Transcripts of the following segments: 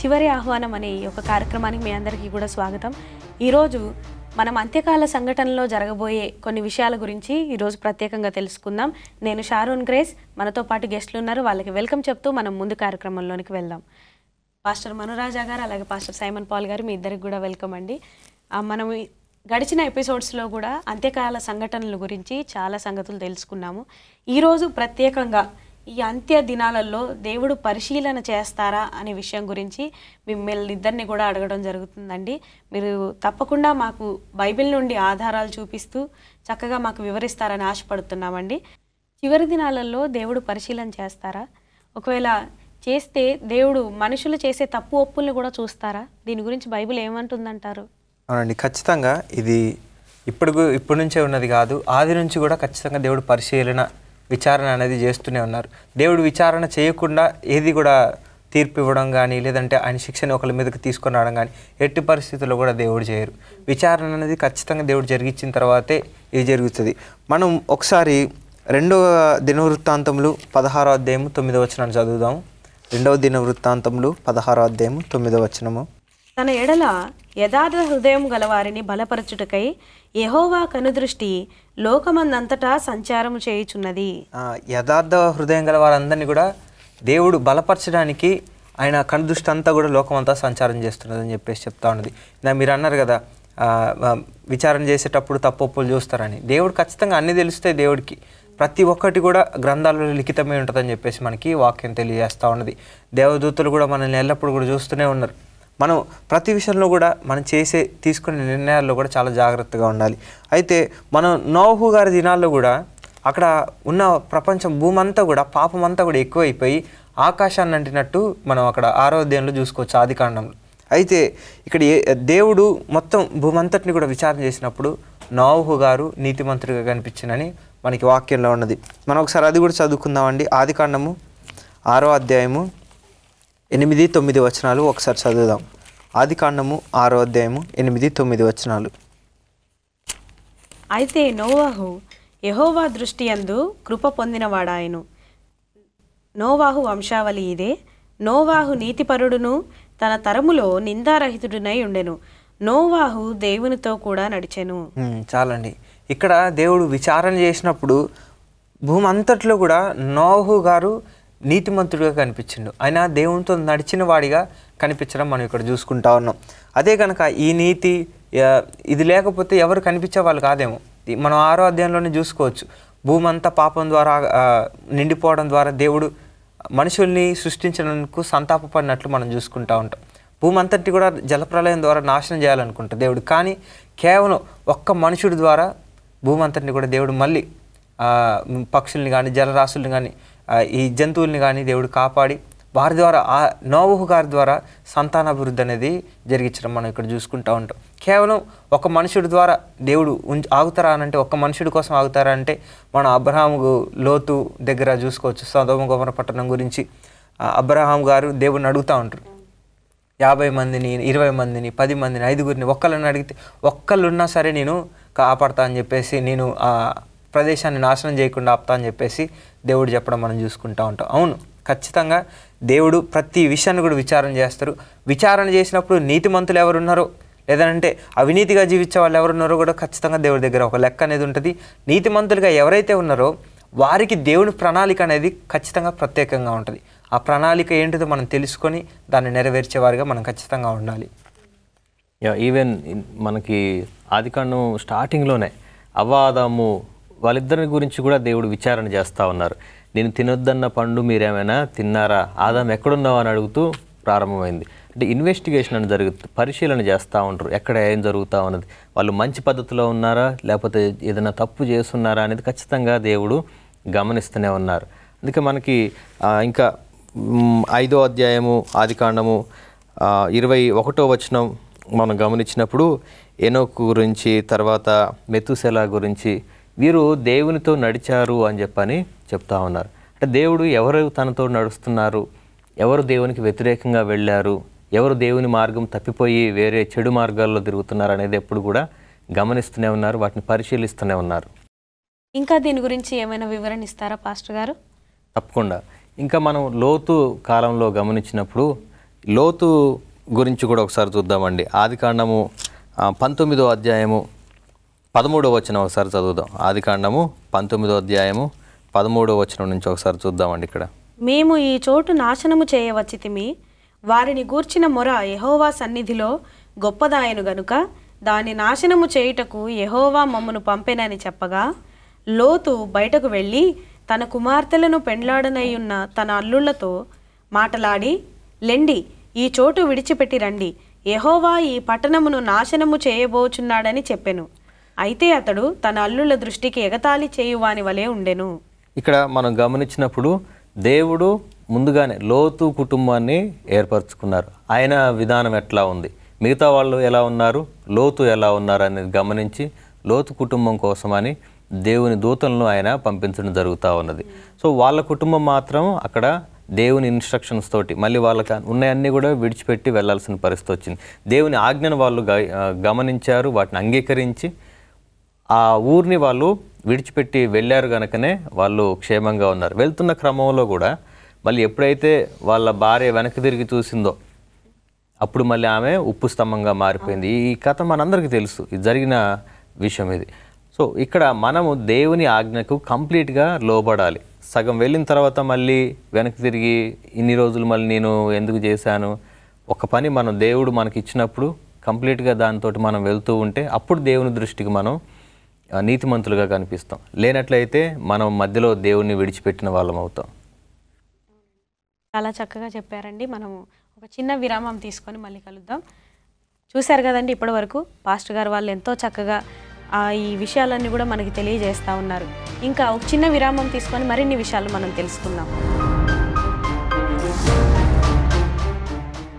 చివరి ఆహ్వానం అనే ఈ యొక్క కార్యక్రమానికి మీ అందరికీ కూడా స్వాగతం. ఈరోజు మనం అంత్యకాల సంఘటనలో జరగబోయే కొన్ని విషయాల గురించి ఈరోజు ప్రత్యేకంగా తెలుసుకుందాం. నేను షారోన్ గ్రేస్, మనతో పాటు గెస్టులు ఉన్నారు, వాళ్ళకి వెల్కమ్ చెప్తూ మనం ముందు కార్యక్రమంలోనికి వెళ్దాం. పాస్టర్ మనురాజా గారు అలాగే పాస్టర్ సైమన్ పాల్ గారు, మీ ఇద్దరికి కూడా వెల్కమ్ అండి. మనం గడిచిన ఎపిసోడ్స్లో కూడా అంత్యకాల సంఘటనల గురించి చాలా సంగతులు తెలుసుకున్నాము. ఈరోజు ప్రత్యేకంగా ఈ అంత్య దినాలలో దేవుడు పరిశీలన చేస్తారా అనే విషయం గురించి మిమ్మల్ని ఇద్దరిని కూడా అడగడం జరుగుతుందండి. మీరు తప్పకుండా మాకు బైబిల్ నుండి ఆధారాలు చూపిస్తూ చక్కగా మాకు వివరిస్తారని ఆశపడుతున్నామండి. చివరి దినాలలో దేవుడు పరిశీలన చేస్తారా? ఒకవేళ చేస్తే దేవుడు మనుషులు చేసే తప్పు ఒప్పుల్ని కూడా చూస్తారా? దీని గురించి బైబిల్ ఏమంటుందంటారు? అవునండి, ఖచ్చితంగా ఇది ఇప్పటి నుంచే ఉన్నది కాదు, ఆది నుంచి కూడా ఖచ్చితంగా దేవుడు పరిశీలన విచారణ అనేది చేస్తూనే ఉన్నారు. దేవుడు విచారణ చేయకుండా ఏది కూడా తీర్పు ఇవ్వడం కానీ లేదంటే ఆయన శిక్షని ఒకరి మీదకి తీసుకొని రావడం కానీ ఎట్టి పరిస్థితుల్లో కూడా దేవుడు చేయరు. విచారణ అనేది ఖచ్చితంగా దేవుడు జరిగించిన తర్వాతే ఇది జరుగుతుంది. మనం ఒకసారి 2వ దినవృత్తాంతములు 16వ అధ్యాయము 9వ వచనాన్ని చదువుదాం. 2వ దినవృత్తాంతములు 16వ అధ్యాయము 9వ వచనము. తన ఎడల యథార్థ హృదయం గలవారిని బలపరచుటకై యెహోవా కనుదృష్టి లోకమందంతటా సంచారము చేయుచున్నది. యథార్థ హృదయం గల వారందరినీ కూడా దేవుడు బలపరచడానికి ఆయన కనుదృష్టి అంతా కూడా లోకమంతా సంచారం చేస్తున్నది అని చెప్పేసి చెప్తా ఉన్నది. మీరు అన్నారు కదా, విచారణ చేసేటప్పుడు తప్పొప్పులు చూస్తారని. దేవుడు ఖచ్చితంగా అన్నీ తెలుస్తాయి. దేవుడికి ప్రతి ఒక్కటి కూడా గ్రంథాలలో లిఖితమై ఉంటుందని చెప్పేసి మనకి వాక్యం తెలియజేస్తూ ఉన్నది. దేవదూతలు కూడా మనల్ని ఎల్లప్పుడూ కూడా చూస్తూనే ఉన్నారు. మనం ప్రతి విషయంలో కూడా మనం తీసుకునే నిర్ణయాల్లో కూడా చాలా జాగ్రత్తగా ఉండాలి. అయితే మనం నోహు గారి దినాల్లో కూడా అక్కడ ఉన్న ప్రపంచం భూమి అంతా కూడా పాపం అంతా కూడా ఎక్కువైపోయి ఆకాశాన్ని అంటినట్టు మనం అక్కడ 6వ అధ్యాయంలో చూసుకోవచ్చు, ఆదికాండంలో. అయితే ఇక్కడ దేవుడు మొత్తం భూమి అంతటిని కూడా విచారణ చేసినప్పుడు నోహు గారు నీతిమంతుడిగా కనిపించిందని మనకి వాక్యంలో ఉన్నది. మనం ఒకసారి అది కూడా చదువుకుందామండి. ఆదికాండము 6వ అధ్యాయము 8, 9 వచనాలు ఒకసారి చదువుదాం. ఆదికాండము 6వ అధ్యాయము 8, 9 వచనాలు. అయితే నోవాహు యెహోవా దృష్టి యందు కృప పొందినవాడాయను. నోవాహు వంశావళి ఇదే. నోవాహు నీతిపరుడును తన తరములో నిందారహితుడునై ఉండెను. నోవాహు దేవునితో కూడా నడిచెను. చాలండి. ఇక్కడ దేవుడు విచారణ చేసినప్పుడు భూమి అంతట్లో కూడా నోహు గారు నీతిమంతుడిగా కనిపించిండు. ఆయన దేవునితో నడిచిన వాడిగా కనిపించడం మనం ఇక్కడ చూసుకుంటా ఉన్నాం. అదే కనుక ఈ నీతి ఇది లేకపోతే ఎవరు కనిపించే వాళ్ళు కాదేమో. మనం 6వ అధ్యాయంలోనే చూసుకోవచ్చు. భూమి అంతా పాపం ద్వారా నిండిపోవడం ద్వారా దేవుడు మనుషుల్ని సృష్టించడానికి సంతాపపడినట్లు మనం చూసుకుంటా ఉంటాం. భూమి అంతటి కూడా జలప్రలయం ద్వారా నాశనం చేయాలనుకుంటా దేవుడు. కానీ కేవలం ఒక్క మనుషుడి ద్వారా భూమి అంతటిని కూడా దేవుడు మళ్ళీ పక్షుల్ని కానీ జలరాశుల్ని కానీ ఈ జంతువుల్ని కానీ దేవుడు కాపాడి వారి ద్వారా నోవహు గారి ద్వారా సంతానాభివృద్ధి అనేది జరిగించడం మనం ఇక్కడ చూసుకుంటూ ఉంటాం. కేవలం ఒక మనుషుడి ద్వారా దేవుడు ఆగుతారా అనంటే, ఒక్క మనుషుడి కోసం ఆగుతారా అంటే మనం అబ్రహాము లోతు దగ్గర చూసుకోవచ్చు. సొదొమ గొమొర్రా పట్టణం గురించి అబ్రహాం గారు దేవుడిని అడుగుతూ ఉంటారు. 50 మందిని 20 మందిని 10 మందిని 5గురిని ఒక్కళ్ళని అడిగితే ఒక్కళ్ళున్నా సరే నేను కాపాడతా అని చెప్పేసి, నేను ఆ ప్రదేశాన్ని నాశనం చేయకుండా ఆపుతా అని చెప్పేసి దేవుడు చెప్పడం మనం చూసుకుంటూ ఉంటాం. అవును, ఖచ్చితంగా దేవుడు ప్రతి విషయాన్ని కూడా విచారణ చేస్తారు. విచారణ చేసినప్పుడు నీతిమంతులు ఎవరున్నారో లేదంటే అవినీతిగా జీవించే వాళ్ళు ఎవరున్నారో కూడా ఖచ్చితంగా దేవుడి దగ్గర ఒక లెక్క అనేది ఉంటుంది. నీతిమంతులుగా ఎవరైతే ఉన్నారో వారికి దేవుని ప్రణాళిక అనేది ఖచ్చితంగా ప్రత్యేకంగా ఉంటుంది. ఆ ప్రణాళిక ఏంటిదో మనం తెలుసుకొని దాన్ని నెరవేర్చేవారిగా మనం ఖచ్చితంగా ఉండాలి. ఈవెన్ మనకి ఆదికాండం స్టార్టింగ్లోనే అవ్వాదాము వాళ్ళిద్దరి గురించి కూడా దేవుడు విచారణ చేస్తూ ఉన్నారు. నేను తినొద్దన్న పండు మీరేమైనా తిన్నారా, ఆదాం ఎక్కడున్నావు అని అడుగుతూ ప్రారంభమైంది. అంటే ఇన్వెస్టిగేషన్ అని జరుగుతుంది, పరిశీలన చేస్తూ ఉంటారు ఎక్కడ ఏం జరుగుతూ ఉన్నది, వాళ్ళు మంచి పద్ధతిలో ఉన్నారా లేకపోతే ఏదైనా తప్పు చేస్తున్నారా అనేది ఖచ్చితంగా దేవుడు గమనిస్తూనే ఉన్నారు. అందుకే మనకి ఇంకా 5వ అధ్యాయము ఆదికాండము 21వ వచనం మనం గమనించినప్పుడు ఎనోకు గురించి, తర్వాత మెతుసెలా గురించి, వీరు దేవునితో నడిచారు అని చెప్పని చెప్తా ఉన్నారు. అంటే దేవుడు ఎవరు తనతో నడుస్తున్నారు, ఎవరు దేవునికి వ్యతిరేకంగా వెళ్ళారు, ఎవరు దేవుని మార్గం తప్పిపోయి వేరే చెడు మార్గాల్లో తిరుగుతున్నారు అనేది ఎప్పుడు కూడా గమనిస్తూనే ఉన్నారు, వాటిని పరిశీలిస్తూనే ఉన్నారు. ఇంకా దీని గురించి ఏమైనా వివరణ ఇస్తారా పాస్టర్ గారు? తప్పకుండా. ఇంకా మనం లోతు కాలంలో గమనించినప్పుడు లోతు గురించి కూడా ఒకసారి చూద్దామండి. ఆదికాండము 19వ అధ్యాయము 13వ వచనం ఒకసారి చదువుదాం. ఆదికాండము 19వ అధ్యాయము 13వ వచనం నుంచి ఒకసారి చూద్దామండి. ఇక్కడ మేము ఈ చోటు నాశనము చేయవచ్చితిమి, వారిని గూర్చిన మొర యెహోవా సన్నిధిలో గొప్పదాయను గనుక దాని నాశనము చేయుటకు యెహోవా మమ్మను పంపెనని చెప్పగా, లోతు బయటకు వెళ్ళి తన కుమార్తెలను పెండ్లాడనయ్యున్న తన అల్లుళ్లతో మాటలాడి, లెండి ఈ చోటు విడిచిపెట్టి రండి, యెహోవా ఈ పట్టణమును నాశనము చేయబోచున్నాడని చెప్పెను. అయితే అతడు తన అల్లుళ్ళ దృష్టికి ఎగతాళి చేయువాని వలె ఉండెను. ఇక్కడ మనం గమనించినప్పుడు దేవుడు ముందుగానే లోతు కుటుంబాన్ని ఏర్పరచుకున్నారు. ఆయన విధానం ఎట్లా ఉంది, మిగతా వాళ్ళు ఎలా ఉన్నారు, లోతు ఎలా ఉన్నారు అనేది గమనించి లోతు కుటుంబం కోసమని దేవుని దూతలను ఆయన పంపించడం జరుగుతూ ఉన్నది. సో వాళ్ళ కుటుంబం మాత్రం అక్కడ దేవుని ఇన్స్ట్రక్షన్స్ తోటి మళ్ళీ వాళ్ళకి ఉన్నాయన్నీ కూడా విడిచిపెట్టి వెళ్ళాల్సిన పరిస్థితి వచ్చింది. దేవుని ఆజ్ఞను వాళ్ళు గమనించారు, వాటిని అంగీకరించి ఆ ఊరిని వాళ్ళు విడిచిపెట్టి వెళ్ళారు కనుకనే వాళ్ళు క్షేమంగా ఉన్నారు. వెళ్తున్న క్రమంలో కూడా మళ్ళీ ఎప్పుడైతే వాళ్ళ భార్య వెనక్కి తిరిగి చూసిందో అప్పుడు మళ్ళీ ఆమె ఉప్పు స్తంభంగా మారిపోయింది. ఈ కథ మనందరికీ తెలుసు, ఇది జరిగిన విషయం ఇది. సో ఇక్కడ మనము దేవుని ఆజ్ఞకు కంప్లీట్గా లోబడాలి. సగం వెళ్ళిన తర్వాత మళ్ళీ వెనక్కి తిరిగి ఇన్ని రోజులు మళ్ళీ నేను ఎందుకు చేశాను, ఒక పని మనం దేవుడు మనకి ఇచ్చినప్పుడు కంప్లీట్గా దాంతో మనం వెళ్తూ ఉంటే అప్పుడు దేవుని దృష్టికి మనం నీతిమంతులుగా కనిపిస్తాం. లేనట్లయితే మనం మధ్యలో దేవుణ్ణి విడిచిపెట్టిన వాళ్ళం అవుతాం. చాలా చక్కగా చెప్పారండి. మనము ఒక చిన్న విరామం తీసుకొని మళ్ళీ కలుద్దాం. చూశారు కదండి, ఇప్పటి వరకు పాస్టర్ గారు వాళ్ళు ఎంతో చక్కగా ఈ విషయాలన్నీ కూడా మనకి తెలియజేస్తూ ఉన్నారు. ఇంకా ఒక చిన్న విరామం తీసుకొని మరిన్ని విషయాలు మనం తెలుసుకుందాం.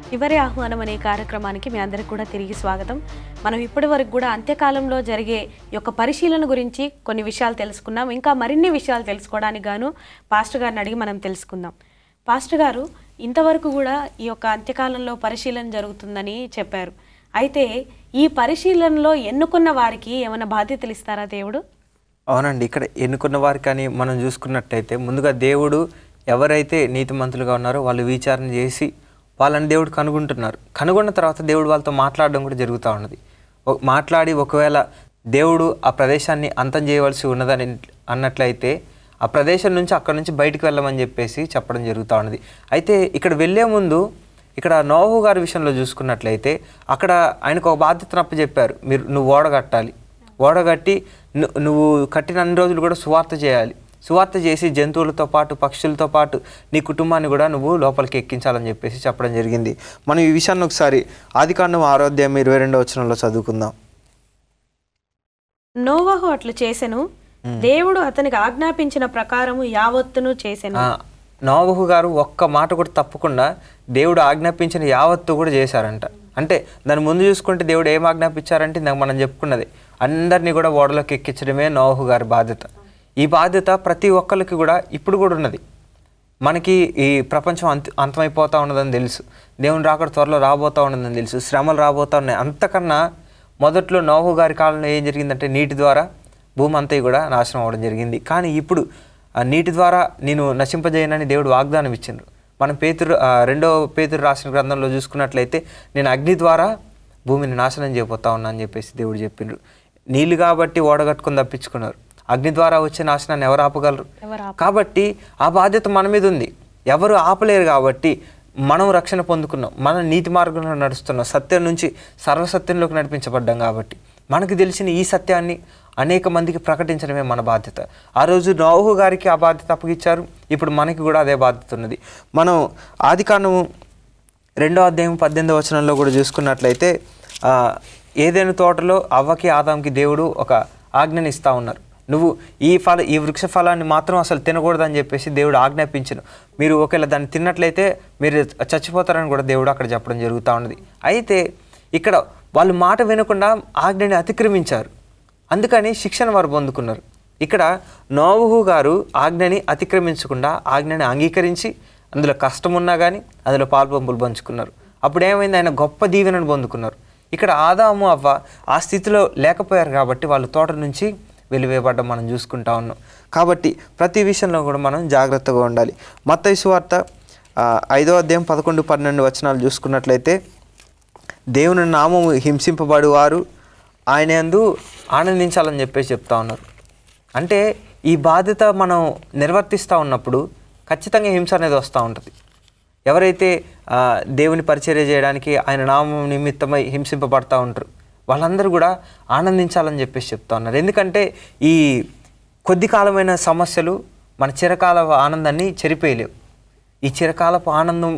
చివరి ఆహ్వానం అనే కార్యక్రమానికి మీ అందరికి కూడా తిరిగి స్వాగతం. మనం ఇప్పటి వరకు కూడా అంత్యకాలంలో జరిగే యొక్క పరిశీలన గురించి కొన్ని విషయాలు తెలుసుకున్నాం. ఇంకా మరిన్ని విషయాలు తెలుసుకోవడానికి గాను పాస్టర్ గారిని అడిగి మనం తెలుసుకుందాం. పాస్టర్ గారు, ఇంతవరకు కూడా ఈ యొక్క అంత్యకాలంలో పరిశీలన జరుగుతుందని చెప్పారు. అయితే ఈ పరిశీలనలో ఎన్నుకున్న వారికి ఏమైనా బాధ్యతలు ఇస్తారా దేవుడు? అవునండి, ఇక్కడ ఎన్నుకున్న వారికి అని మనం చూసుకున్నట్టయితే ముందుగా దేవుడు ఎవరైతే నీతిమంతులుగా ఉన్నారో వాళ్ళు విచారణ చేసి వాళ్ళని దేవుడు కనుగొంటున్నారు. కనుగొన్న తర్వాత దేవుడు వాళ్ళతో మాట్లాడడం కూడా జరుగుతూ ఉన్నది. మాట్లాడి ఒకవేళ దేవుడు ఆ ప్రదేశాన్ని అంతం చేయవలసి ఉన్నదని అన్నట్లయితే ఆ ప్రదేశం నుంచి అక్కడ నుంచి బయటకు వెళ్ళమని చెప్పేసి చెప్పడం జరుగుతూ ఉన్నది. అయితే ఇక్కడ వెళ్ళే ముందు ఇక్కడ నోహు గారి విషయంలో చూసుకున్నట్లయితే అక్కడ ఆయనకు ఒక బాధ్యతను అప్పచెప్పారు. నువ్వు ఓడగట్టాలి, ఓడగట్టి నువ్వు కట్టిన అన్ని రోజులు కూడా సువార్త చేయాలి. సువార్త చేసి జంతువులతో పాటు పక్షులతో పాటు నీ కుటుంబాన్ని కూడా నువ్వు లోపలికి ఎక్కించాలని చెప్పేసి చెప్పడం జరిగింది. మనం ఈ విషయాన్ని ఒకసారి ఆదికాండం 6వ అధ్యాయం 22వ వచనంలో చదువుకుందాం. నోవహు అట్లు చేసెను, దేవుడు అతనికి ఆజ్ఞాపించిన ప్రకారము యావత్తును చేసెను. నోవహు గారు ఒక్క మాట కూడా తప్పకుండా దేవుడు ఆజ్ఞాపించిన యావత్తు కూడా చేశారంట. అంటే దాని ముందు చూసుకుంటే దేవుడు ఏం ఆజ్ఞాపించారంటే ఇందాక మనం చెప్పుకున్నది, అందరినీ కూడా ఓడలోకి ఎక్కించడమే నోవహు గారి బాధ్యత. ఈ బాధ్యత ప్రతి ఒక్కరికి కూడా ఇప్పుడు కూడా ఉన్నది. మనకి ఈ ప్రపంచం అంతమైపోతూ ఉన్నదని తెలుసు, దేవుని రాకడ త్వరలో రాబోతూ ఉన్నదని తెలుసు, శ్రమలు రాబోతూ ఉన్నాయి. అంతకన్నా మొదట్లో నోహు గారి కాలంలో ఏం జరిగిందంటే నీటి ద్వారా భూమి అంతా కూడా నాశనం అవ్వడం జరిగింది. కానీ ఇప్పుడు ఆ నీటి ద్వారా నేను నశింపజేయనని దేవుడు వాగ్దానం ఇచ్చిండ్రు. మనం రెండో పేతురు రాసిన గ్రంథంలో చూసుకున్నట్లయితే నేను అగ్ని ద్వారా భూమిని నాశనం చేయబోతా ఉన్నా అని చెప్పేసి దేవుడు చెప్పిండ్రు. నీళ్ళు కాబట్టి ఓడగట్టుకుని తప్పించుకున్నారు, అగ్ని ద్వారా వచ్చే నాశనాన్ని ఎవరు ఆపగలరు? కాబట్టి ఆ బాధ్యత మన మీద ఉంది, ఎవరు ఆపలేరు. కాబట్టి మనం రక్షణ పొందుకున్నాం, మనం నీతి మార్గంలో నడుస్తున్నాం, సత్యం నుంచి సర్వసత్యంలోకి నడిపించబడ్డాం. కాబట్టి మనకు తెలిసిన ఈ సత్యాన్ని అనేక మందికి ప్రకటించడమే మన బాధ్యత. ఆ రోజు నోహు గారికి ఆ బాధ్యత అప్పగిచ్చారు, ఇప్పుడు మనకి కూడా అదే బాధ్యత ఉన్నది. మనం ఆదికాండము 2వ అధ్యాయం 18వ వచనంలో కూడా చూసుకున్నట్లయితే ఏదైనా తోటలో అవ్వకి ఆదాంకి దేవుడు ఒక ఆజ్ఞని ఇస్తూ ఉన్నారు. నువ్వు ఈ వృక్ష ఫలాన్ని మాత్రం అసలు తినకూడదని చెప్పేసి దేవుడు ఆజ్ఞాపించను. మీరు ఒకవేళ దాన్ని తిన్నట్లయితే మీరు చచ్చిపోతారని కూడా దేవుడు అక్కడ చెప్పడం జరుగుతూ ఉన్నది. అయితే ఇక్కడ వాళ్ళు మాట వినకుండా ఆజ్ఞని అతిక్రమించారు, అందుకని శిక్షణ వారు పొందుకున్నారు. ఇక్కడ నోవహు గారు ఆజ్ఞని అతిక్రమించకుండా ఆజ్ఞని అంగీకరించి అందులో కష్టం ఉన్నా కానీ అందులో పాల్పంపులు పంచుకున్నారు. అప్పుడు ఏమైంది, ఆయన గొప్ప దీవెనను పొందుకున్నారు. ఇక్కడ ఆదాము అవ్వ ఆ స్థితిలో లేకపోయారు కాబట్టి వాళ్ళు తోట నుంచి వెలివేయబడ్డం మనం చూసుకుంటా ఉన్నాం. కాబట్టి ప్రతి విషయంలో కూడా మనం జాగ్రత్తగా ఉండాలి. మత్తయి సువార్త 5వ అధ్యాయం 11-12 వచనాలు చూసుకున్నట్లయితే, దేవుని నామము హింసింపబడు వారు ఆయన యందు ఆనందించాలని చెప్పేసి చెప్తా ఉన్నారు. అంటే ఈ బాధ్యత మనం నిర్వర్తిస్తూ ఉన్నప్పుడు ఖచ్చితంగా హింస అనేది వస్తూ ఉంటుంది. ఎవరైతే దేవుని పరిచర్య చేయడానికి ఆయన నామం నిమిత్తమై హింసింపబడతా ఉంటారు వాళ్ళందరూ కూడా ఆనందించాలని చెప్పేసి చెప్తా ఉన్నారు. ఎందుకంటే ఈ కొద్ది కాలమైన సమస్యలు మన చిరకాల ఆనందాన్ని చెరిపేయలేవు. ఈ చిరకాలపు ఆనందం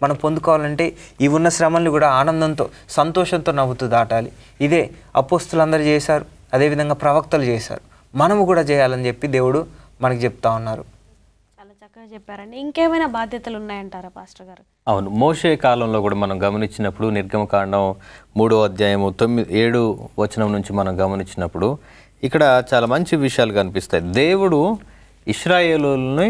మనం పొందుకోవాలంటే ఈ ఉన్న శ్రమల్ని కూడా ఆనందంతో సంతోషంతో నవ్వుతూ దాటాలి. ఇదే అపోస్తులందరూ చేశారు, అదేవిధంగా ప్రవక్తలు చేశారు, మనము కూడా చేయాలని చెప్పి దేవుడు మనకు చెప్తా ఉన్నారు. చాలా చక్కగా చెప్పారండి. ఇంకేమైనా బాధ్యతలు ఉన్నాయంటారా పాస్టర్ గారు? అవును, మోషే కాలంలో కూడా మనం గమనించినప్పుడు నిర్గమకాండం 3వ అధ్యాయము 7 వచనం నుంచి మనం గమనించినప్పుడు ఇక్కడ చాలా మంచి విషయాలు కనిపిస్తాయి. దేవుడు ఇశ్రాయేలుని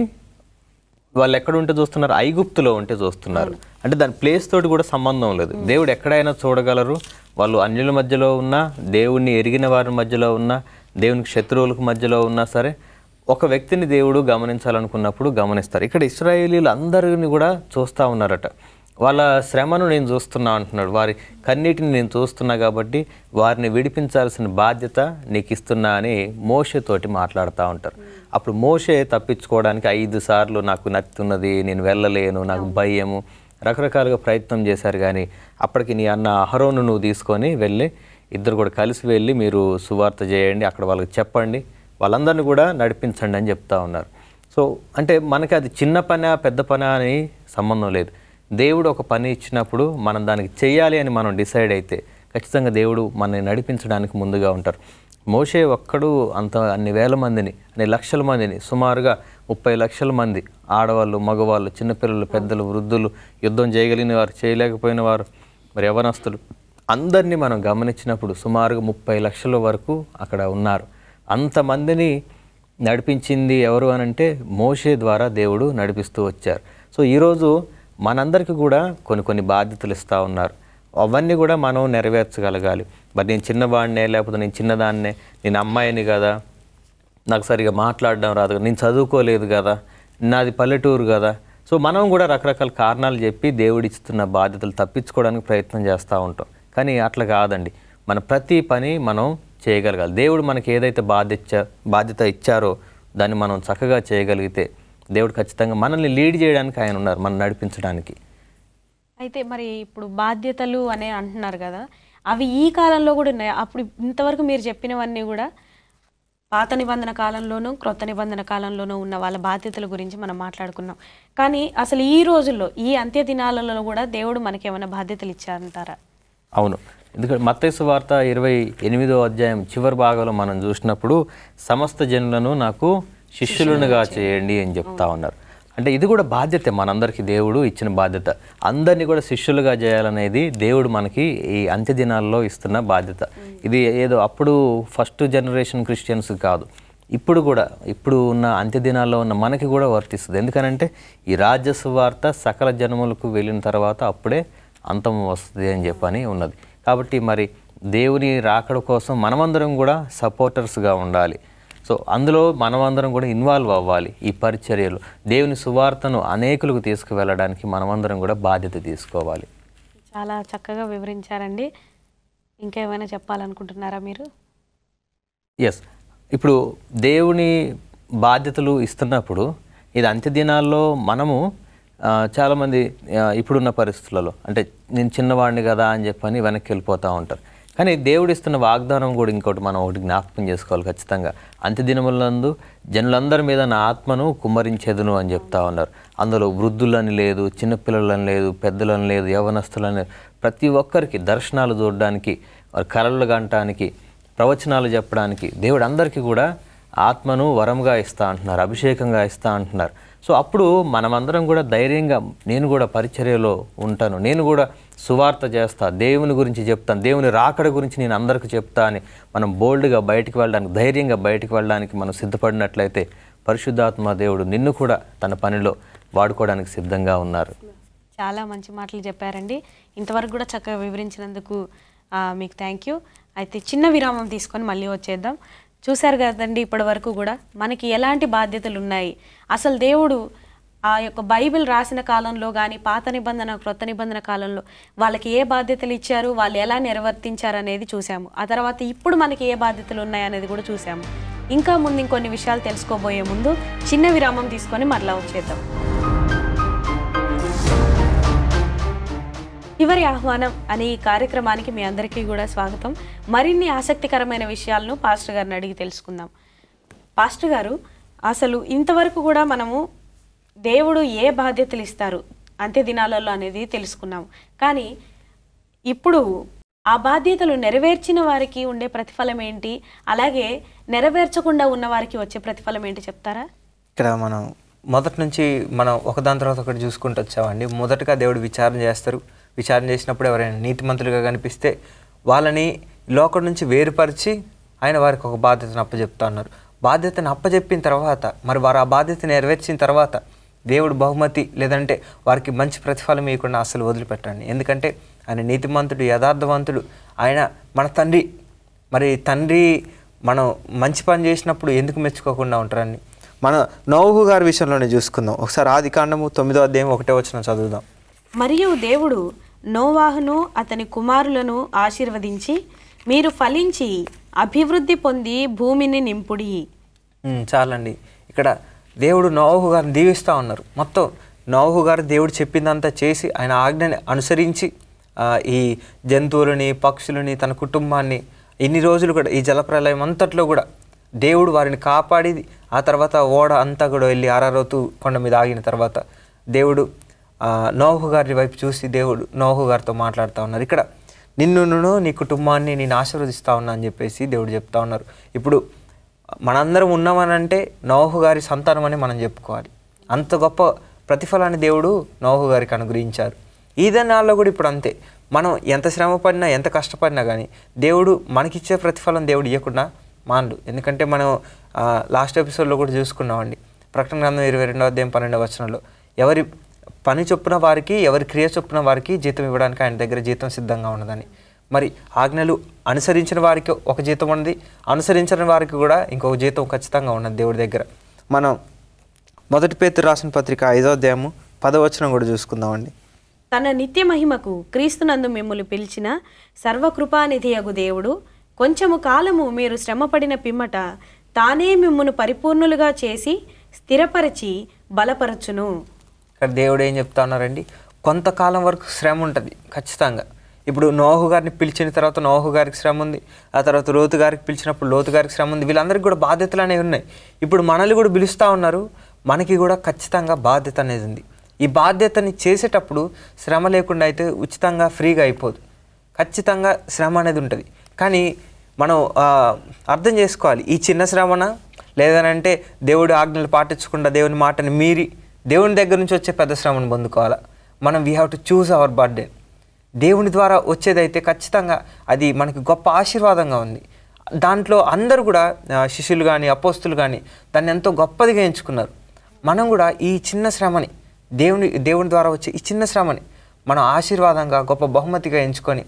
వాళ్ళు ఎక్కడ ఉంటే చూస్తున్నారు, ఐగుప్తులో ఉంటే చూస్తున్నారు. అంటే దాని ప్లేస్ తోటి కూడా సంబంధం లేదు. దేవుడు ఎక్కడైనా చూడగలరు. వాళ్ళు అన్యుల మధ్యలో ఉన్నా, దేవుణ్ణి ఎరిగిన వారి మధ్యలో ఉన్నా, దేవునికి శత్రువులకు మధ్యలో ఉన్నా సరే ఒక వ్యక్తిని దేవుడు గమనించాలనుకున్నప్పుడు గమనిస్తారు. ఇక్కడ ఇశ్రాయేలీలు అందరిని కూడా చూస్తూ ఉన్నారట. వాళ్ళ శ్రమను నేను చూస్తున్నా అంటున్నాడు, వారి కన్నీటిని నేను చూస్తున్నా కాబట్టి వారిని విడిపించాల్సిన బాధ్యత నీకు ఇస్తున్నా అని మోషేతోటి మాట్లాడుతూ ఉంటారు. అప్పుడు మోషే తప్పించుకోవడానికి 5 సార్లు నాకు నత్తున్నది, నేను వెళ్ళలేను, నాకు భయము, రకరకాలుగా ప్రయత్నం చేశారు. కానీ అప్పటికి నీ అన్న అహరోను నువ్వు తీసుకొని వెళ్ళి ఇద్దరు కూడా కలిసి వెళ్ళి మీరు సువార్త చేయండి, అక్కడ వాళ్ళకి చెప్పండి, వాళ్ళందరినీ కూడా నడిపించండి అని చెప్తా ఉన్నారు. సో అంటే మనకి అది చిన్న పని పెద్ద పని అని సంబంధం లేదు. దేవుడు ఒక పని ఇచ్చినప్పుడు మనం దానికి చెయ్యాలి అని మనం డిసైడ్ అయితే ఖచ్చితంగా దేవుడు మనల్ని నడిపించడానికి ముందుగా ఉంటారు. మోషే ఒక్కడు అన్ని వేల మందిని, అన్ని లక్షల మందిని, సుమారుగా 30 లక్షల మంది ఆడవాళ్ళు, మగవాళ్ళు, చిన్నపిల్లలు, పెద్దలు, వృద్ధులు, యుద్ధం చేయగలిగిన వారు, చేయలేకపోయిన వారు, మరి యవనస్తులు అందరినీ మనం గమనించినప్పుడు సుమారుగా 30 లక్షల వరకు అక్కడ ఉన్నారు. అంతమందిని నడిపించింది ఎవరు అనంటే మోషే ద్వారా దేవుడు నడిపిస్తూ వచ్చారు. సో ఈరోజు మనందరికీ కూడా కొన్ని బాధ్యతలు ఇస్తూ ఉన్నారు. అవన్నీ కూడా మనం నెరవేర్చగలగాలి. మరి నేను చిన్నవాడినే, లేకపోతే నేను చిన్నదాన్నే, నేను అమ్మాయిని కదా, నాకు సరిగా మాట్లాడడం రాదు కదా, నేను చదువుకోలేదు కదా, నాది పల్లెటూరు కదా. సో మనం కూడా రకరకాల కారణాలు చెప్పి దేవుడిస్తున్న బాధ్యతలు తప్పించుకోవడానికి ప్రయత్నం చేస్తూ ఉంటాం. కానీ అట్లా కాదండి. మన ప్రతి పని మనం చేయగలగాలి. దేవుడు మనకి ఏదైతే బాధ్యత ఇచ్చారో దాన్ని మనం చక్కగా చేయగలిగితే దేవుడు ఖచ్చితంగా మనల్ని లీడ్ చేయడానికి ఆయన ఉన్నారు, మనం నడిపించడానికి. అయితే మరి ఇప్పుడు బాధ్యతలు అనే అంటున్నారు కదా, అవి ఈ కాలంలో కూడా ఉన్నాయి. అప్పుడు ఇంతవరకు మీరు చెప్పినవన్నీ కూడా పాత నిబంధన కాలంలోనూ క్రొత్త నిబంధన కాలంలోనూ ఉన్న వాళ్ళ బాధ్యతల గురించి మనం మాట్లాడుకున్నాం. కానీ అసలు ఈ రోజుల్లో, ఈ అంత్య దినాలలో కూడా దేవుడు మనకి ఏమైనా బాధ్యతలు ఇచ్చారంటారా? అవును, ఎందుకంటే మత్తయి సువార్త 28వ అధ్యాయం చివరి భాగంలో మనం చూసినప్పుడు సమస్త జనులను నాకు శిష్యులుగా చేయండి అని చెప్తా ఉన్నారు. అంటే ఇది కూడా బాధ్యత, మనందరికీ దేవుడు ఇచ్చిన బాధ్యత. అందరినీ కూడా శిష్యులుగా చేయాలనేది దేవుడు మనకి ఈ అంత్య దినాల్లో ఇస్తున్న బాధ్యత. ఇది ఏదో అప్పుడు ఫస్ట్ జనరేషన్ క్రిస్టియన్స్ కాదు, ఇప్పుడు ఉన్న అంత్య దినాల్లో ఉన్న మనకి కూడా వర్తిస్తుంది. ఎందుకనంటే ఈ రాజ్య సువార్త సకల జనములకు వెళ్ళిన తర్వాత అప్పుడే అంతం వస్తుంది అని చెప్పని ఉన్నది. కాబట్టి మరి దేవుని రాకడ కోసం మనమందరం కూడా సపోర్టర్స్గా ఉండాలి. సో అందులో మనమందరం కూడా ఇన్వాల్వ్ అవ్వాలి. ఈ పరిచర్యలు దేవుని సువార్తను అనేకులకు తీసుకువెళ్ళడానికి మనమందరం కూడా బాధ్యత తీసుకోవాలి. చాలా చక్కగా వివరించారండి. ఇంకేమైనా చెప్పాలనుకుంటున్నారా మీరు? ఎస్, ఇప్పుడు దేవుని బాధ్యతలు ఇస్తున్నప్పుడు ఇది అంత్య దినాల్లో మనము చాలామంది ఇప్పుడున్న పరిస్థితులలో అంటే నేను చిన్నవాడిని కదా అని చెప్పని వెనక్కి వెళ్ళిపోతూ ఉంటారు. కానీ దేవుడు ఇస్తున్న వాగ్దానం కూడా ఇంకోటి మనం ఒకటి జ్ఞాపకం చేసుకోవాలి ఖచ్చితంగా. అంత్య దినములందు జనులందరి మీద నా ఆత్మను కుమ్మరించేదును అని చెప్తా ఉన్నారు. అందులో వృద్ధులని లేదు, చిన్నపిల్లలని లేదు, పెద్దలని లేదు, యవనస్తులని లేదు. ప్రతి ఒక్కరికి దర్శనాలు చూడడానికి, కలలు గంటానికి, ప్రవచనాలు చెప్పడానికి దేవుడు అందరికీ కూడా ఆత్మను వరంగా ఇస్తా అంటున్నారు, అభిషేకంగా ఇస్తా అంటున్నారు. సో అప్పుడు మనమందరం కూడా ధైర్యంగా నేను కూడా పరిచర్యలో ఉంటాను, నేను కూడా సువార్త చేస్తా, దేవుని గురించి చెప్తాను, దేవుని రాకడ గురించి నేను అందరికీ చెప్తా అని మనం బోల్డ్గా బయటికి వెళ్ళడానికి, ధైర్యంగా బయటికి వెళ్ళడానికి మనం సిద్ధపడినట్లయితే పరిశుద్ధాత్మ దేవుడు నిన్ను కూడా తన పనిలో వాడుకోవడానికి సిద్ధంగా ఉన్నారు. చాలా మంచి మాటలు చెప్పారండి. ఇంతవరకు కూడా చక్కగా వివరించినందుకు మీకు థ్యాంక్ యూ. అయితే చిన్న విరామం తీసుకొని మళ్ళీ వచ్చేద్దాం. చూశారు కదండి, ఇప్పటి వరకు కూడా మనకి ఎలాంటి బాధ్యతలు ఉన్నాయి, అసలు దేవుడు ఆ యొక్క బైబిల్ రాసిన కాలంలో కానీ పాత నిబంధన క్రొత్త నిబంధన కాలంలో వాళ్ళకి ఏ బాధ్యతలు ఇచ్చారు, వాళ్ళు ఎలా నిర్వర్తించారు అనేది చూసాము. ఆ తర్వాత ఇప్పుడు మనకి ఏ బాధ్యతలు ఉన్నాయనేది కూడా చూసాము. ఇంకా ముందు ఇంకొన్ని విషయాలు తెలుసుకోబోయే ముందు చిన్న విరామం తీసుకొని మరలా వచ్చేద్దాం. చివరి ఆహ్వానం అనే ఈ కార్యక్రమానికి మీ అందరికీ కూడా స్వాగతం. మరిన్ని ఆసక్తికరమైన విషయాలను పాస్టర్ గారిని అడిగి తెలుసుకుందాం. పాస్టర్ గారు, అసలు ఇంతవరకు కూడా మనము దేవుడు ఏ బాధ్యతలు ఇస్తారు అంత్య దినాలలో అనేది తెలుసుకున్నాము. కానీ ఇప్పుడు ఆ బాధ్యతలు నెరవేర్చిన వారికి ఉండే ప్రతిఫలం ఏంటి, అలాగే నెరవేర్చకుండా ఉన్న వారికి వచ్చే ప్రతిఫలం ఏంటి చెప్తారా? ఇక్కడ మనం మొదటి నుంచి మనం ఒకదాని తర్వాత ఒకటి చూసుకుంటూ వచ్చామండి. మొదటగా దేవుడు విచారణ చేస్తారు. విచారణ చేసినప్పుడు ఎవరైనా నీతిమంతులుగా కనిపిస్తే వాళ్ళని లోకం నుంచి వేరుపరిచి ఆయన వారికి ఒక బాధ్యతను అప్పచెప్తా ఉన్నారు. బాధ్యతను అప్పచెప్పిన తర్వాత మరి వారు ఆ బాధ్యత నెరవేర్చిన తర్వాత దేవుడు బహుమతి లేదంటే వారికి మంచి ప్రతిఫలం ఇవ్వకుండా అసలు వదిలిపెట్టండి. ఎందుకంటే ఆయన నీతిమంతుడు, యథార్థవంతుడు, ఆయన మన తండ్రి. మరి తండ్రి మనం మంచి పని చేసినప్పుడు ఎందుకు మెచ్చుకోకుండా ఉంటారని మనం నోహు గారి విషయంలోనే చూసుకుందాం. ఒకసారి ఆదికాండము 9వ అధ్యాయం 1వ వచనం చదువుదాం. మరియు దేవుడు నోవాహును అతని కుమారులను ఆశీర్వదించి, మీరు ఫలించి అభివృద్ధి పొంది భూమిని నింపుడి. చాలండి. ఇక్కడ దేవుడు నోహు గారిని దీవిస్తూ ఉన్నారు. మొత్తం నోహు గారు దేవుడు చెప్పిందంతా చేసి ఆయన ఆజ్ఞని అనుసరించి ఈ జంతువులని, పక్షులని, తన కుటుంబాన్ని ఇన్ని రోజులు కూడా ఈ జలప్రలయం అంతట్లో కూడా దేవుడు వారిని కాపాడి ఆ తర్వాత ఓడ అంతా కూడా వెళ్ళి అరారోతు కొండ మీద ఆగిన తర్వాత దేవుడు నోహు గారి వైపు చూసి దేవుడు నోహు గారితో మాట్లాడుతూ ఉన్నారు. ఇక్కడ నిన్నును నీ కుటుంబాన్ని నేను ఆశీర్వదిస్తా ఉన్నా అని చెప్పేసి దేవుడు చెప్తా ఉన్నారు. ఇప్పుడు మనందరం ఉన్నామనంటే నోహు గారి సంతానం అని మనం చెప్పుకోవాలి. అంత గొప్ప ప్రతిఫలాన్ని దేవుడు నోహు గారికి అనుగ్రహించారు. ఈ దినాల్లో కూడా ఇప్పుడు అంతే. మనం ఎంత శ్రమ పడినా ఎంత కష్టపడినా కానీ దేవుడు మనకిచ్చే ప్రతిఫలం దేవుడు ఇవ్వకుండా మానడు. ఎందుకంటే మనం లాస్ట్ ఎపిసోడ్లో కూడా చూసుకున్నామండి. ప్రకటన గ్రంథం 22వ అధ్యాయం 12వ వచనంలో ఎవరి పని చొప్పున వారికి, ఎవరి క్రియ చొప్పున వారికి జీతం ఇవ్వడానికి ఆయన దగ్గర జీతం సిద్ధంగా ఉన్నదని. మరి ఆజ్ఞలు అనుసరించిన వారికి ఒక జీతం ఉన్నది, అనుసరించిన వారికి కూడా ఇంకొక జీతం ఖచ్చితంగా ఉన్నది దేవుడి దగ్గర. మనం 1 పేతురు రాసిన పత్రిక 5వ అధ్యాయము 10వ వచనం కూడా చూసుకుందామండి. తన నిత్య మహిమకు క్రీస్తునందు మిమ్ములు పిలిచిన సర్వకృపానిధియగు దేవుడు కొంచెము కాలము మీరు శ్రమపడిన పిమ్మట తానే మిమ్మును పరిపూర్ణులుగా చేసి స్థిరపరిచి బలపరచును. ఇక్కడ దేవుడు ఏం చెప్తా ఉన్నారండి, కొంతకాలం వరకు శ్రమ ఉంటుంది ఖచ్చితంగా. ఇప్పుడు నోహు గారిని పిలిచిన తర్వాత నోహు గారికి శ్రమ ఉంది, ఆ తర్వాత లోతు గారికి పిలిచినప్పుడు లోతు గారికి శ్రమ ఉంది. వీళ్ళందరికీ కూడా బాధ్యతలు అనేవి ఉన్నాయి. ఇప్పుడు మనల్ని కూడా పిలుస్తూ ఉన్నారు, మనకి కూడా ఖచ్చితంగా బాధ్యత అనేది ఉంది. ఈ బాధ్యతని చేసేటప్పుడు శ్రమ లేకుండా అయితే ఉచితంగా ఫ్రీగా అయిపోదు. ఖచ్చితంగా శ్రమ అనేది ఉంటుంది. కానీ మనం అర్థం చేసుకోవాలి, ఈ చిన్న శ్రమన లేదనంటే దేవుడి ఆజ్ఞలు పాటించకుండా దేవుని మాటని మీరి దేవుని దగ్గర నుంచి వచ్చే పెద్ద శ్రమను పొందుకోవాలా. మనం we have to choose hour birthday. దేవుని ద్వారా వచ్చేదైతే ఖచ్చితంగా అది మనకి గొప్ప ఆశీర్వాదంగా ఉంది. దాంట్లో అందరూ కూడా శిష్యులు కానీ అపోస్తులు కానీ దాన్ని ఎంతో గొప్పదిగా ఎంచుకున్నారు. మనం కూడా ఈ చిన్న శ్రమని దేవుని ద్వారా వచ్చే ఈ చిన్న శ్రమని మనం ఆశీర్వాదంగా గొప్ప బహుమతిగా ఎంచుకొని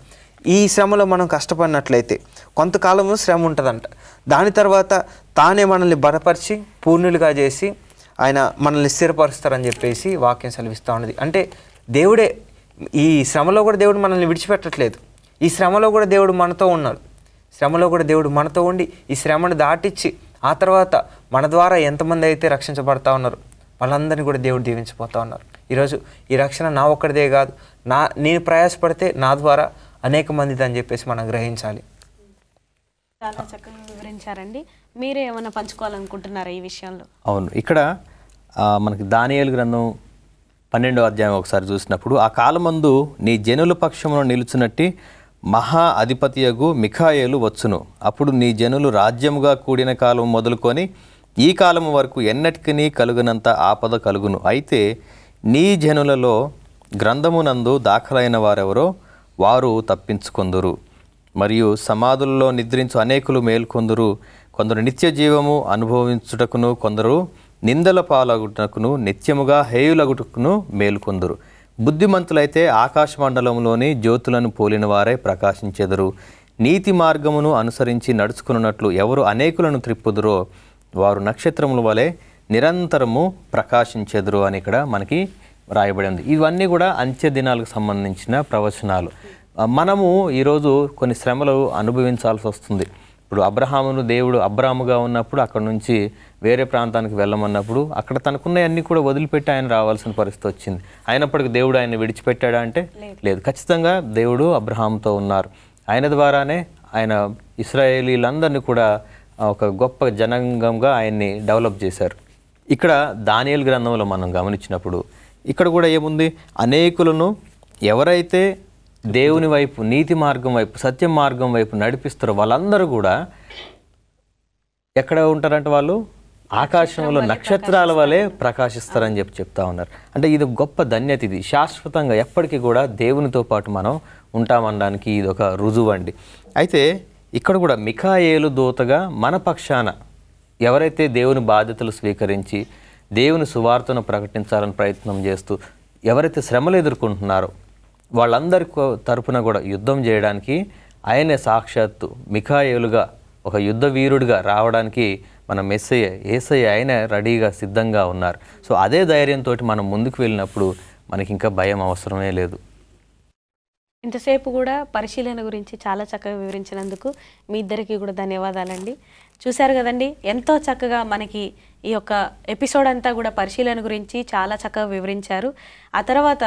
ఈ శ్రమలో మనం కష్టపడినట్లయితే కొంతకాలము శ్రమ ఉంటుందంట. దాని తర్వాత తానే మనల్ని బలపరిచి పూర్ణులుగా చేసి ఆయన మనల్ని స్థిరపరుస్తారని చెప్పేసి వాక్యం సెలవిస్తూ ఉన్నది. అంటే దేవుడే ఈ శ్రమలో కూడా దేవుడు మనల్ని విడిచిపెట్టట్లేదు. ఈ శ్రమలో కూడా దేవుడు మనతో ఉన్నాడు. శ్రమలో కూడా దేవుడు మనతో ఉండి ఈ శ్రమను దాటిచ్చి ఆ తర్వాత మన ద్వారా ఎంతమంది అయితే రక్షించబడతా ఉన్నారు వాళ్ళందరినీ కూడా దేవుడు దీవించిపోతూ ఉన్నారు. ఈరోజు ఈ రక్షణ నా ఒక్కడిదే కాదు, నేను ప్రయాసపడితే నా ద్వారా అనేక మందిది అని చెప్పేసి మనం గ్రహించాలి. చాలా చక్కగా వివరించారండి. మీరే ఏమైనా పంచుకోవాలనుకుంటున్నారా ఈ విషయంలో? అవును, ఇక్కడ మనకి దానియేలు గ్రంథం 12వ అధ్యాయం ఒకసారి చూసినప్పుడు, ఆ కాలమందు నీ జనుల పక్షమును నిలుచునట్టి మహా అధిపతియగు మిఖాయేలు వచ్చును. అప్పుడు నీ జనులు రాజ్యముగా కూడిన కాలం మొదలుకొని ఈ కాలము వరకు ఎన్నటికీ కలుగునంత ఆపద కలుగును. అయితే నీ జనులలో గ్రంథమునందు దాఖలైన వారెవరో వారు తప్పించుకొందురు. మరియు సమాధులలో నిద్రించు అనేకులు మేల్కొందురు. కొందరు నిత్య జీవము అనుభవించుటకును, కొందరు నిందల పాలగుటకును, నిత్యముగా హేయులగుటకును మేల్కొందురు. బుద్ధిమంతులైతే ఆకాశ మండలంలోని జ్యోతులను పోలిన వారే ప్రకాశించెదరు. నీతి మార్గమును అనుసరించి నడుచుకున్నట్లు ఎవరు అనేకులను త్రిప్పుదురో వారు నక్షత్రముల వలె నిరంతరము ప్రకాశించెదరు అని ఇక్కడ మనకి రాయబడి ఉంది. ఇవన్నీ కూడా అంత్య దినాలకు సంబంధించిన ప్రవచనాలు. మనము ఈరోజు కొన్ని శ్రమలు అనుభవించాల్సి వస్తుంది. ఇప్పుడు అబ్రహామును దేవుడు అబ్రాముగా ఉన్నప్పుడు అక్కడ నుంచి వేరే ప్రాంతానికి వెళ్ళమన్నప్పుడు అక్కడ తనకున్నవన్నీ కూడా వదిలిపెట్టి ఆయన రావాల్సిన పరిస్థితి వచ్చింది. అయినప్పటికీ దేవుడు ఆయన విడిచిపెట్టాడా అంటే లేదు. ఖచ్చితంగా దేవుడు అబ్రహాంతో ఉన్నారు. ఆయన ద్వారానే ఆయన ఇశ్రాయేలీలందరినీ కూడా ఒక గొప్ప జనాంగంగా ఆయన్ని డెవలప్ చేశారు. ఇక్కడ దానియేలు గ్రంథంలో మనం గమనించినప్పుడు ఇక్కడ కూడా ఏముంది, అనేకులను ఎవరైతే దేవుని వైపు, నీతి మార్గం వైపు, సత్య మార్గం వైపు నడిపిస్తారో వాళ్ళందరూ కూడా ఎక్కడ ఉంటారంటే వాళ్ళు ఆకాశంలో నక్షత్రాల వలె ప్రకాశిస్తారని చెప్తా ఉన్నారు. అంటే ఇది గొప్ప ధన్యత. ఇది శాశ్వతంగా ఎప్పటికీ కూడా దేవునితో పాటు మనం ఉంటామనడానికి ఇది ఒక రుజువు అండి. అయితే ఇక్కడ కూడా మిఖాయేలు దూతగా మన పక్షాన ఎవరైతే దేవుని బాధ్యతలు స్వీకరించి దేవుని సువార్తను ప్రకటించాలని ప్రయత్నం చేస్తూ ఎవరైతే శ్రమలు ఎదుర్కొంటున్నారో వాళ్ళందరి తరపున కూడా యుద్ధం చేయడానికి ఆయనే సాక్షాత్తు మిఖాయేలుగా ఒక యుద్ధ వీరుడిగా రావడానికి మన మెస్సయ్య యేసయ్య ఆయన రెడీగా సిద్ధంగా ఉన్నారు. సో అదే ధైర్యంతో మనం ముందుకు వెళ్ళినప్పుడు మనకి ఇంకా భయం అవసరమే లేదు. ఇంతసేపు కూడా పరిశీలన గురించి చాలా చక్కగా వివరించినందుకు మీ ఇద్దరికి కూడా ధన్యవాదాలండి. చూశారు కదండి, ఎంతో చక్కగా మనకి ఈ యొక్క ఎపిసోడ్ అంతా కూడా పరిశీలన గురించి చాలా చక్కగా వివరించారు. ఆ తర్వాత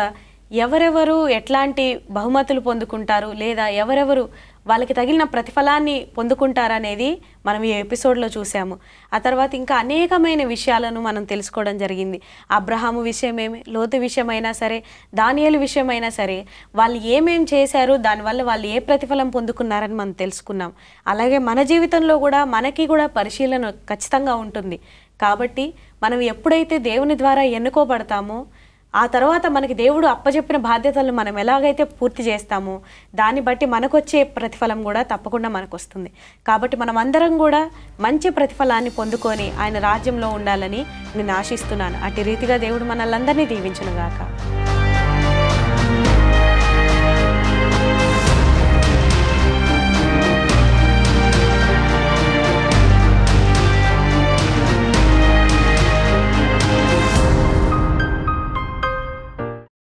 ఎవరెవరు ఎట్లాంటి బహుమతులు పొందుకుంటారు లేదా ఎవరెవరు వాళ్ళకి తగిలిన ప్రతిఫలాన్ని పొందుకుంటారనేది మనం ఈ ఎపిసోడ్లో చూసాము. ఆ తర్వాత ఇంకా అనేకమైన విషయాలను మనం తెలుసుకోవడం జరిగింది. అబ్రహాము విషయమేమి, లోతు విషయమైనా సరే, దానియేలు విషయమైనా సరే, వాళ్ళు ఏమేం చేశారు, దానివల్ల వాళ్ళు ఏ ప్రతిఫలం పొందుకున్నారని మనం తెలుసుకున్నాం. అలాగే మన జీవితంలో కూడా మనకి కూడా పరిశీలన ఖచ్చితంగా ఉంటుంది. కాబట్టి మనం ఎప్పుడైతే దేవుని ద్వారా ఎన్నుకోబడతామో ఆ తర్వాత మనకి దేవుడు అప్పచెప్పిన బాధ్యతలను మనం ఎలాగైతే పూర్తి చేస్తామో దాన్ని బట్టి మనకొచ్చే ప్రతిఫలం కూడా తప్పకుండా మనకు వస్తుంది. కాబట్టి మనం అందరం కూడా మంచి ప్రతిఫలాన్ని పొందుకొని ఆయన రాజ్యంలో ఉండాలని నేను ఆశిస్తున్నాను. అట్టి రీతిగా దేవుడు మనల్ని అందరినీ దీవించును గాక.